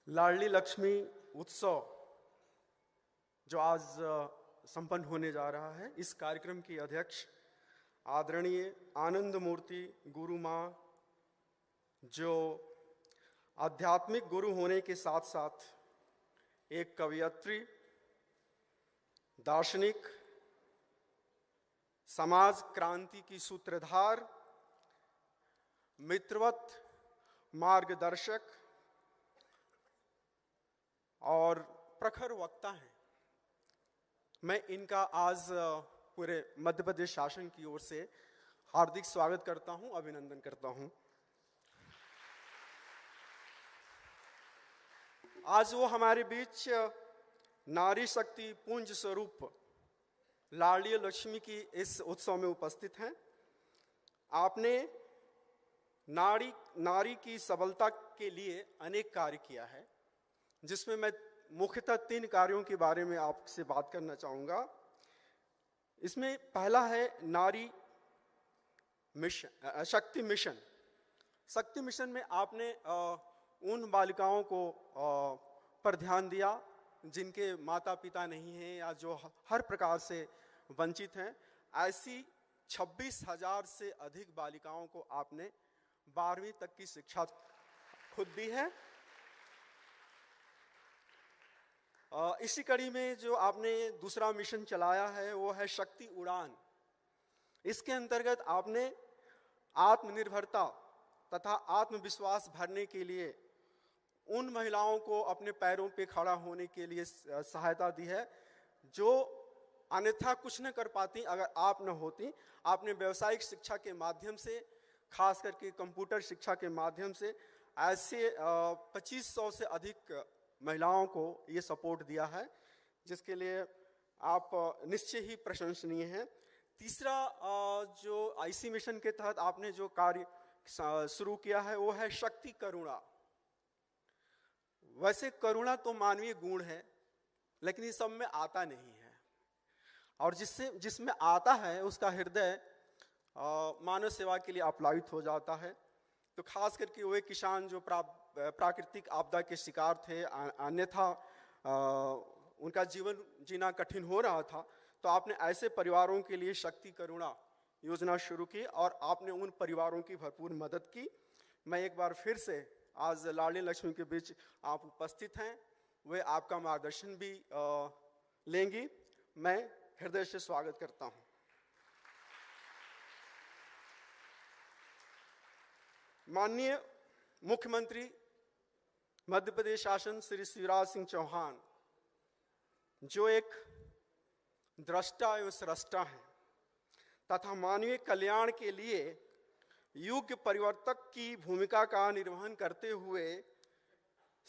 लाडली लक्ष्मी उत्सव जो आज संपन्न होने जा रहा है, इस कार्यक्रम की अध्यक्ष आदरणीय आनंद मूर्ति गुरु माँ, जो आध्यात्मिक गुरु होने के साथ साथ एक कवयित्री, दार्शनिक, समाज क्रांति की सूत्रधार, मित्रवत मार्गदर्शक और प्रखर वक्ता हैं। मैं इनका आज पूरे मध्य प्रदेश शासन की ओर से हार्दिक स्वागत करता हूं, अभिनंदन करता हूं। आज वो हमारे बीच नारी शक्ति पुंज स्वरूप लाडली लक्ष्मी की इस उत्सव में उपस्थित हैं। आपने नारी की सबलता के लिए अनेक कार्य किया है, जिसमें मैं मुख्यतः 3 कार्यों के बारे में आपसे बात करना चाहूँगा। इसमें पहला है नारी मिशन, शक्ति मिशन। शक्ति मिशन में आपने उन बालिकाओं को पर ध्यान दिया जिनके माता पिता नहीं हैं या जो हर प्रकार से वंचित हैं। ऐसी 26,000 से अधिक बालिकाओं को आपने 12वीं तक की शिक्षा खुद दी है। इसी कड़ी में जो आपने दूसरा मिशन चलाया है वो है शक्ति उड़ान। इसके अंतर्गत आपने आत्मनिर्भरता तथा आत्मविश्वास भरने के लिए उन महिलाओं को अपने पैरों पे खड़ा होने के लिए सहायता दी है, जो अन्यथा कुछ न कर पाती अगर आप न होती। आपने व्यावसायिक शिक्षा के माध्यम से, खास करके कंप्यूटर शिक्षा के माध्यम से, ऐसे 2500 से अधिक महिलाओं को ये सपोर्ट दिया है, जिसके लिए आप निश्चय ही प्रशंसनीय हैं। तीसरा जो आईसी मिशन के तहत आपने जो कार्य शुरू किया है वो है शक्ति करुणा। वैसे करुणा तो मानवीय गुण है, लेकिन ये सब में आता नहीं है, और जिसमें आता है उसका हृदय मानव सेवा के लिए अपलावित हो जाता है। तो खास करके वे किसान जो प्राकृतिक आपदा के शिकार थे, अन्यथा उनका जीवन जीना कठिन हो रहा था, तो आपने ऐसे परिवारों के लिए शक्ति करुणा योजना शुरू की और आपने उन परिवारों की भरपूर मदद की। मैं एक बार फिर से आज लाडली लक्ष्मी के बीच आप उपस्थित हैं, वे आपका मार्गदर्शन भी लेंगी। मैं हृदय से स्वागत करता हूं। माननीय मुख्यमंत्री मध्य प्रदेश शासन श्री शिवराज सिंह चौहान, जो एक दृष्टा एवं स्रष्टा हैं तथा मानवीय कल्याण के लिए युग परिवर्तक की भूमिका का निर्वहन करते हुए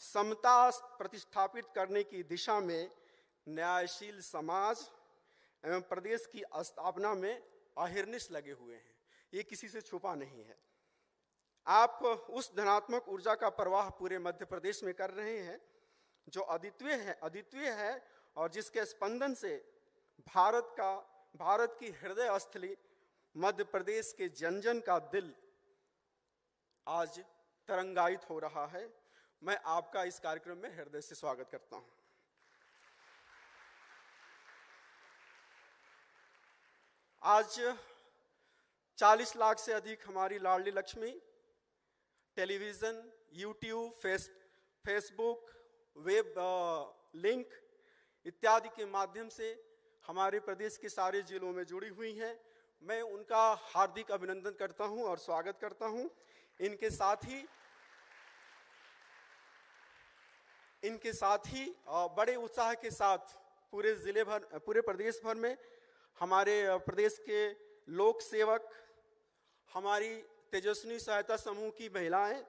समता प्रतिष्ठापित करने की दिशा में न्यायशील समाज एवं प्रदेश की स्थापना में अहिर्निश लगे हुए हैं। ये किसी से छुपा नहीं है। आप उस धनात्मक ऊर्जा का प्रवाह पूरे मध्य प्रदेश में कर रहे हैं, जो अद्वितीय है और जिसके स्पंदन से भारत की हृदय स्थली मध्य प्रदेश के जन जन का दिल आज तरंगायित हो रहा है। मैं आपका इस कार्यक्रम में हृदय से स्वागत करता हूं। आज 40 लाख से अधिक हमारी Ladli Lakshmi television, YouTube, Facebook, web link इत्यादि के माध्यम से हमारे प्रदेश के सारे जिलों में जुड़ी हुई हैं। मैं उनका हार्दिक अभिनंदन करता हूं और स्वागत करता हूं। इनके साथ ही बड़े उत्साह के साथ पूरे प्रदेश भर में हमारे प्रदेश के लोक सेवक, हमारी तेजस्विनी सहायता समूह की महिलाएं,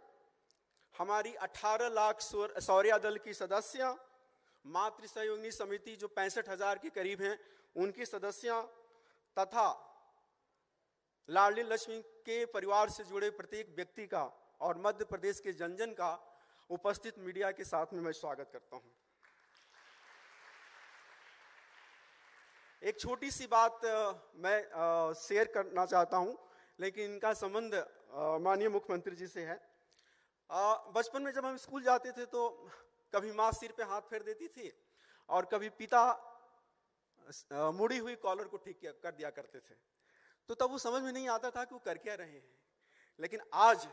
हमारी 18 लाख शौर्य दल की सदस्य, मातृ सहयोगिनी समिति जो 65,000 के करीब हैं उनकी सदस्या, तथा लाडली लक्ष्मी के परिवार से जुड़े प्रत्येक व्यक्ति का और मध्य प्रदेश के जन जन का उपस्थित मीडिया के साथ में मैं स्वागत करता हूं। एक छोटी सी बात मैं शेयर करना चाहता हूं, लेकिन इनका संबंध माननीय मुख्यमंत्री जी से है। बचपन में जब हम स्कूल जाते थे तो कभी माँ सिर पे हाथ फेर देती थी और कभी पिता मुड़ी हुई कॉलर को ठीक कर दिया करते थे। तो तब वो समझ में नहीं आता था कि वो कर क्या रहे हैं। लेकिन आज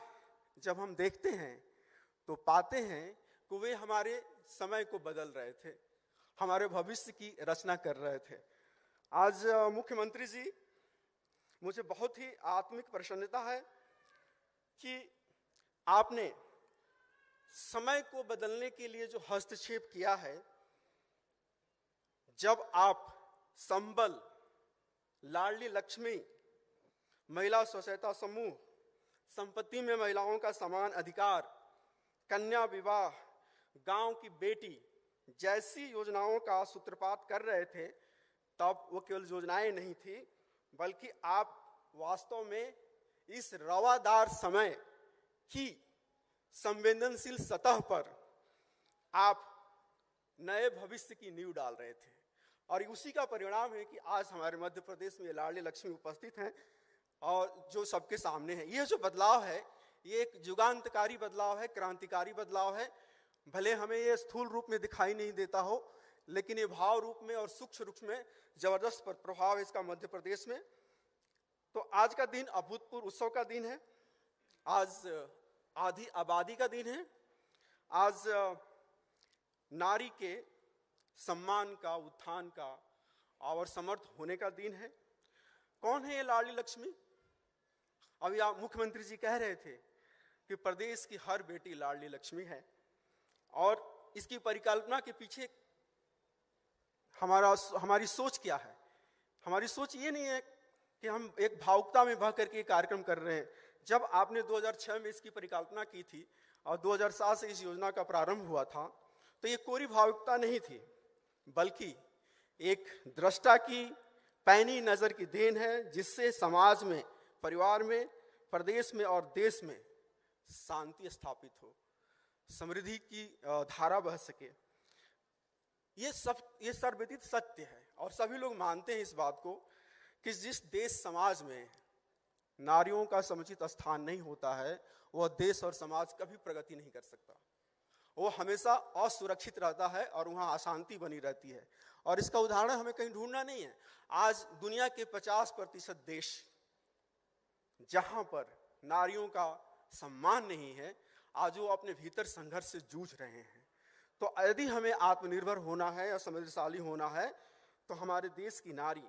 जब हम देखते हैं तो पाते हैं कि वे हमारे समय को बदल रहे थे, हमारे भविष्य की रचना कर रहे थे। आज मुख्यमंत्री जी, मुझे बहुत ही आत्मिक प्रसन्नता है कि आपने समय को बदलने के लिए जो हस्तक्षेप किया है, जब आप संबल, लाडली लक्ष्मी, महिला स्वसहायता समूह, संपत्ति में महिलाओं का समान अधिकार, कन्या विवाह, गांव की बेटी जैसी योजनाओं का सूत्रपात कर रहे थे, तब वो केवल योजनाएं नहीं थी, बल्कि आप वास्तव में इस रवादार समय की संवेदनशील सतह पर आप नए भविष्य की नींव डाल रहे थे। और उसी का परिणाम है कि आज हमारे मध्य प्रदेश में लाडली लक्ष्मी उपस्थित हैं और जो सबके सामने है। ये जो बदलाव है, ये एक युगांतकारी बदलाव है, क्रांतिकारी बदलाव है। भले हमें ये स्थूल रूप में दिखाई नहीं देता हो, लेकिन ये भाव रूप में और सूक्ष्म रूप में जबरदस्त प्रभाव है इसका मध्य प्रदेश में। तो आज का दिन अभूतपूर्व उत्सव का दिन है। आज आधी आबादी का दिन है। आज नारी के सम्मान का, उत्थान का और समर्थ होने का दिन है। कौन है ये लाडली लक्ष्मी? अभी आप मुख्यमंत्री जी कह रहे थे कि प्रदेश की हर बेटी लाडली लक्ष्मी है, और इसकी परिकल्पना के पीछे हमारी सोच क्या है? हमारी सोच ये नहीं है कि हम एक भावुकता में बह करके कार्यक्रम कर रहे हैं। जब आपने 2006 में इसकी परिकल्पना की थी और 2007 से इस योजना का प्रारंभ हुआ था, तो ये कोरी भावुकता नहीं थी, बल्कि एक दृष्टा की पैनी नजर की देन है, जिससे समाज में, परिवार में, प्रदेश में और देश में शांति स्थापित हो, समृद्धि की धारा बह सके। ये सर्वविदित सत्य है और सभी लोग मानते हैं इस बात को कि जिस देश समाज में नारियों का समुचित स्थान नहीं होता है, वह देश और समाज कभी प्रगति नहीं कर सकता। वो हमेशा असुरक्षित रहता है और वहाँ अशांति बनी रहती है। और इसका उदाहरण हमें कहीं ढूंढना नहीं है। आज दुनिया के 50% देश जहां पर नारियों का सम्मान नहीं है, आज वो अपने भीतर संघर्ष से जूझ रहे हैं। तो यदि हमें आत्मनिर्भर होना है या समृद्धशाली होना है, तो हमारे देश की नारी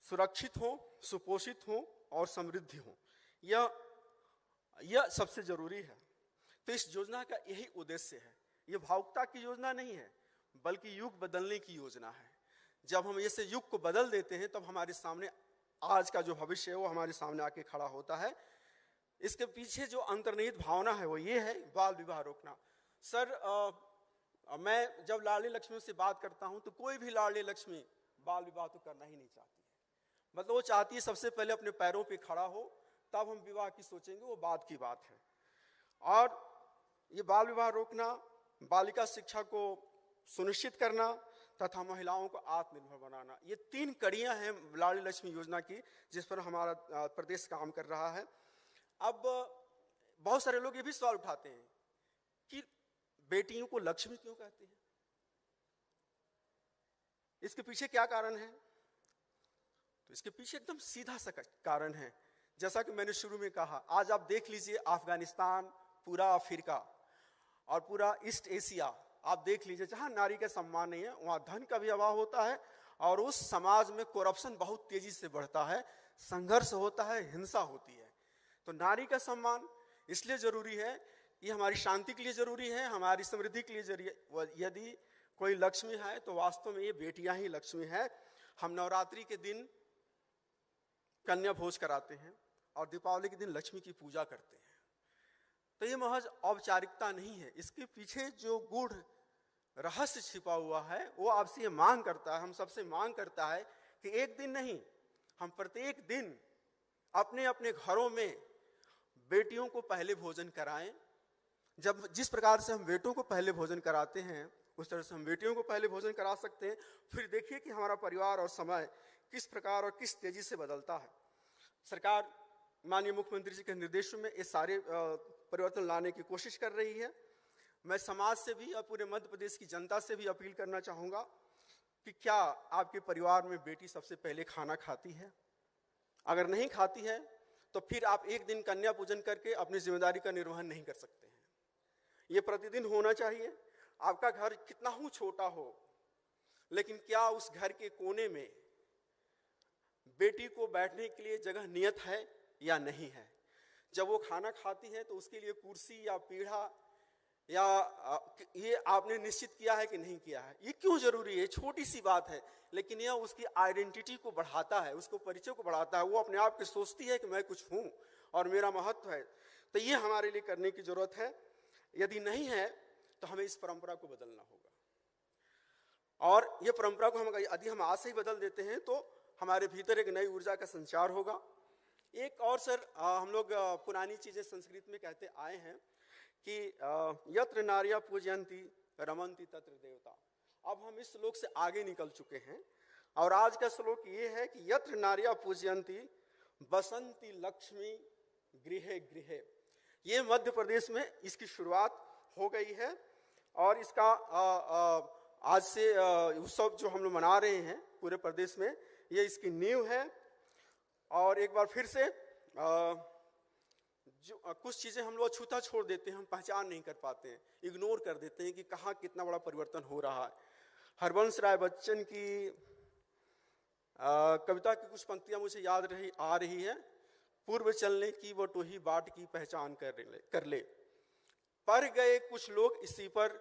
सुरक्षित हो, सुपोषित हो और समृद्धि हो। यह सबसे जरूरी है। तो इस योजना का यही उद्देश्य है। यह भावुकता की योजना नहीं है, बल्कि युग बदलने की योजना है। जब हम ऐसे युग को बदल देते हैं, तब हमारे सामने आज का जो भविष्य है वो हमारे सामने आके खड़ा होता है। इसके पीछे जो अंतर्निहित भावना है वो ये है, बाल विवाह रोकना। सर, मैं जब लाडली लक्ष्मी से बात करता हूं तो कोई भी लाडली लक्ष्मी बाल विवाह तो करना ही नहीं चाहती है। मतलब वो चाहती है सबसे पहले अपने पैरों पे खड़ा हो, तब हम विवाह की सोचेंगे, वो बाद की बात है। और ये बाल विवाह रोकना, बालिका शिक्षा को सुनिश्चित करना तथा महिलाओं को आत्मनिर्भर बनाना, ये 3 कड़ियां हैं लाडली लक्ष्मी योजना की, जिस पर हमारा प्रदेश काम कर रहा है। अब बहुत सारे लोग ये भी सवाल उठाते हैं कि बेटियों को लक्ष्मी क्यों कहते हैं, इसके पीछे क्या कारण है? तो इसके पीछे एकदम सीधा सा कारण है। जैसा कि मैंने शुरू में कहा, आज आप देख लीजिए अफगानिस्तान, पूरा अफ्रीका और पूरा ईस्ट एशिया, आप देख लीजिए, जहां नारी का सम्मान नहीं है वहां धन का भी अभाव होता है और उस समाज में करप्शन बहुत तेजी से बढ़ता है, संघर्ष होता है, हिंसा होती है। तो नारी का सम्मान इसलिए जरूरी है, ये हमारी शांति के लिए जरूरी है, हमारी समृद्धि के लिए जरूरी। यदि कोई लक्ष्मी है तो वास्तव में ये बेटियां ही लक्ष्मी है। हम नवरात्रि के दिन कन्या भोज कराते हैं और दीपावली के दिन लक्ष्मी की पूजा करते हैं। तो ये महज औपचारिकता नहीं है, इसके पीछे जो गूढ़ रहस्य छिपा हुआ है वो आपसे ये मांग करता है, हम सबसे मांग करता है कि एक दिन नहीं, हम प्रत्येक दिन अपने अपने घरों में बेटियों को पहले भोजन कराएं। जब जिस प्रकार से हम बेटों को पहले भोजन कराते हैं, उस तरह से हम बेटियों को पहले भोजन करा सकते हैं। फिर देखिए कि हमारा परिवार और समय किस प्रकार और किस तेजी से बदलता है। सरकार माननीय मुख्यमंत्री जी के निर्देशों में ये सारे परिवर्तन लाने की कोशिश कर रही है। मैं समाज से भी और पूरे मध्य प्रदेश की जनता से भी अपील करना चाहूँगा कि क्या आपके परिवार में बेटी सबसे पहले खाना खाती है? अगर नहीं खाती है तो फिर आप एक दिन कन्या पूजन करके अपनी जिम्मेदारी का निर्वहन नहीं कर सकते हैं। ये प्रतिदिन होना चाहिए। आपका घर कितना ही छोटा हो, लेकिन क्या उस घर के कोने में बेटी को बैठने के लिए जगह नियत है या नहीं है? जब वो खाना खाती है तो उसके लिए कुर्सी या पीढ़ा या ये आपने निश्चित किया है कि नहीं किया है? ये क्यों जरूरी है? छोटी सी बात है, लेकिन यह उसकी आइडेंटिटी को बढ़ाता है, उसको परिचय को बढ़ाता है। वो अपने आप को सोचती है कि मैं कुछ हूं और मेरा महत्व है। तो ये हमारे लिए करने की जरूरत है। यदि नहीं है तो हमें इस परंपरा को बदलना होगा। और ये परंपरा को यदि हम आज से ही बदल देते हैं तो हमारे भीतर एक नई ऊर्जा का संचार होगा। एक और सर, हम लोग पुरानी चीजें संस्कृत में कहते आए हैं कि यत्र नार्या पूजयंती रमन्ति तत्र देवता। अब हम इस श्लोक से आगे निकल चुके हैं और आज का श्लोक ये है कि यत्र नार्या पूजयंती बसंती लक्ष्मी गृहे गृहे। ये मध्य प्रदेश में इसकी शुरुआत हो गई है और इसका आज से उत्सव जो हम लोग मना रहे हैं पूरे प्रदेश में, ये इसकी नींव है। और एक बार फिर से जो कुछ चीजें हम लोग अछूता छोड़ देते हैं, हम पहचान नहीं कर पाते हैं, इग्नोर कर देते हैं कि कहाँ कितना बड़ा परिवर्तन हो रहा है। हरबंस राय बच्चन की कविता की कुछ पंक्तियां मुझे याद आ रही है। पूर्व चलने की वो टोही बाट की पहचान कर ले, पर गए कुछ लोग इसी पर,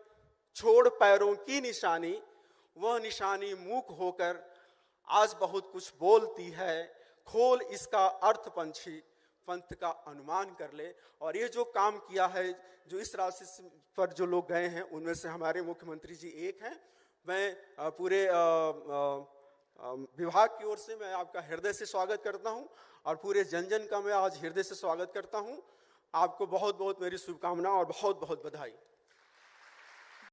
छोड़ पैरों की निशानी, वह निशानी मूक होकर आज बहुत कुछ बोलती है, खोल इसका अर्थ पंछी पंथ का अनुमान कर ले। और ये जो काम किया है, जो इस राशि पर जो लोग गए हैं, उनमें से हमारे मुख्यमंत्री जी एक हैं। मैं पूरे विभाग की ओर से मैं आपका हृदय से स्वागत करता हूं और पूरे जन जन का मैं आज हृदय से स्वागत करता हूं। आपको बहुत बहुत मेरी शुभकामनाएं और बहुत बहुत बधाई।